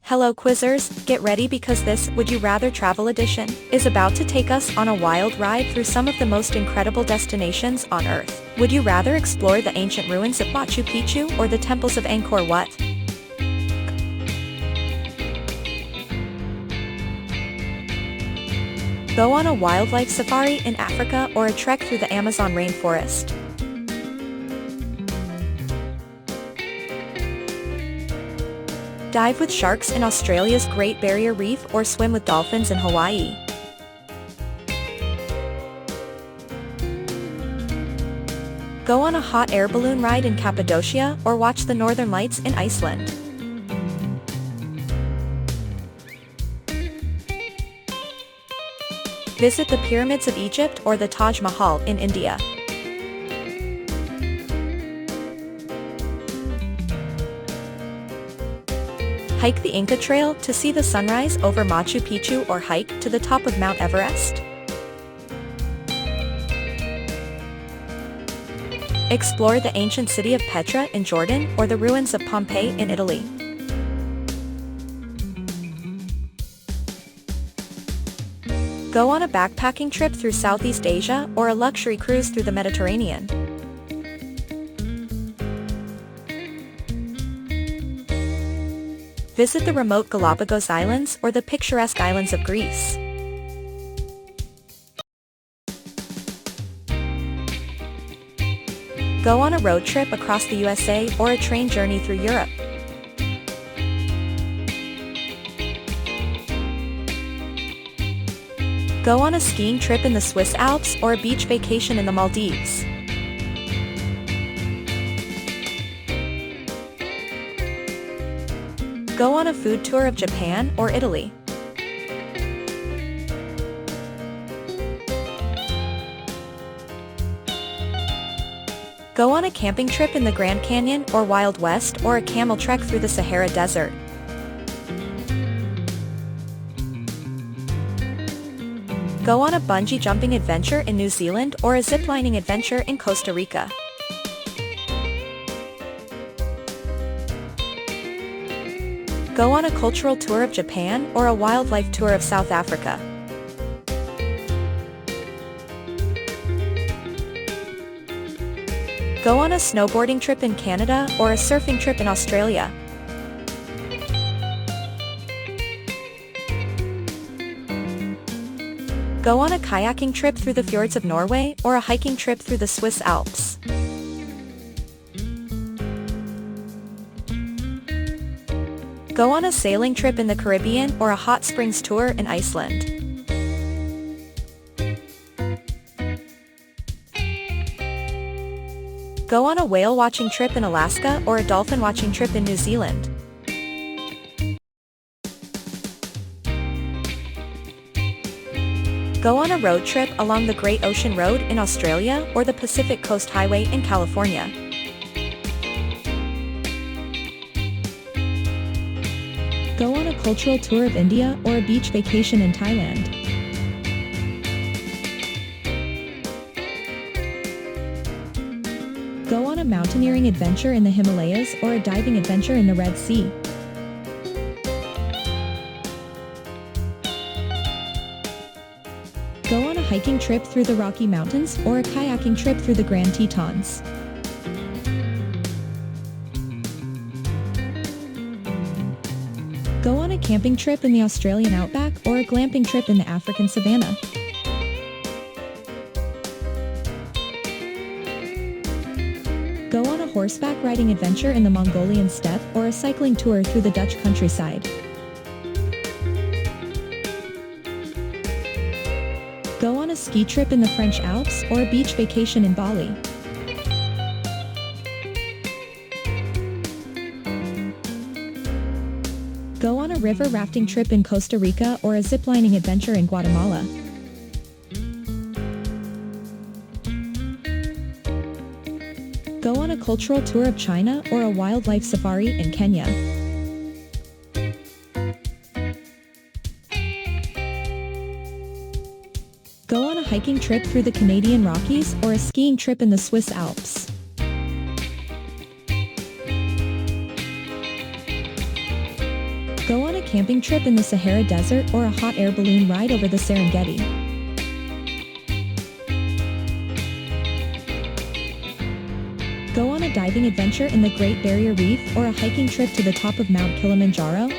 Hello Quizzers, get ready because this Would You Rather Travel Edition is about to take us on a wild ride through some of the most incredible destinations on Earth. Would you rather explore the ancient ruins of Machu Picchu or the temples of Angkor Wat? Go on a wildlife safari in Africa or a trek through the Amazon rainforest. Dive with sharks in Australia's Great Barrier Reef or swim with dolphins in Hawaii. Go on a hot air balloon ride in Cappadocia or watch the northern lights in Iceland. Visit the pyramids of Egypt or the Taj Mahal in India. Hike the Inca Trail to see the sunrise over Machu Picchu or hike to the top of Mount Everest. Explore the ancient city of Petra in Jordan or the ruins of Pompeii in Italy. Go on a backpacking trip through Southeast Asia or a luxury cruise through the Mediterranean. Visit the remote Galapagos Islands or the picturesque islands of Greece. Go on a road trip across the USA or a train journey through Europe. Go on a skiing trip in the Swiss Alps or a beach vacation in the Maldives. Go on a food tour of Japan or Italy. Go on a camping trip in the Grand Canyon or Wild West or a camel trek through the Sahara Desert. Go on a bungee jumping adventure in New Zealand or a ziplining adventure in Costa Rica. Go on a cultural tour of Japan or a wildlife tour of South Africa. Go on a snowboarding trip in Canada or a surfing trip in Australia. Go on a kayaking trip through the fjords of Norway or a hiking trip through the Swiss Alps. Go on a sailing trip in the Caribbean or a hot springs tour in Iceland. Go on a whale watching trip in Alaska or a dolphin watching trip in New Zealand. Go on a road trip along the Great Ocean Road in Australia or the Pacific Coast Highway in California. Go on a cultural tour of India or a beach vacation in Thailand. Go on a mountaineering adventure in the Himalayas or a diving adventure in the Red Sea. Go on a hiking trip through the Rocky Mountains or a kayaking trip through the Grand Tetons. Go on a camping trip in the Australian outback or a glamping trip in the African savanna. Go on a horseback riding adventure in the Mongolian steppe or a cycling tour through the Dutch countryside. Go on a ski trip in the French Alps or a beach vacation in Bali. Go on a river rafting trip in Costa Rica or a ziplining adventure in Guatemala. Go on a cultural tour of China or a wildlife safari in Kenya. Go on a hiking trip through the Canadian Rockies or a skiing trip in the Swiss Alps. Go on a camping trip in the Sahara Desert or a hot air balloon ride over the Serengeti. Go on a diving adventure in the Great Barrier Reef or a hiking trip to the top of Mount Kilimanjaro.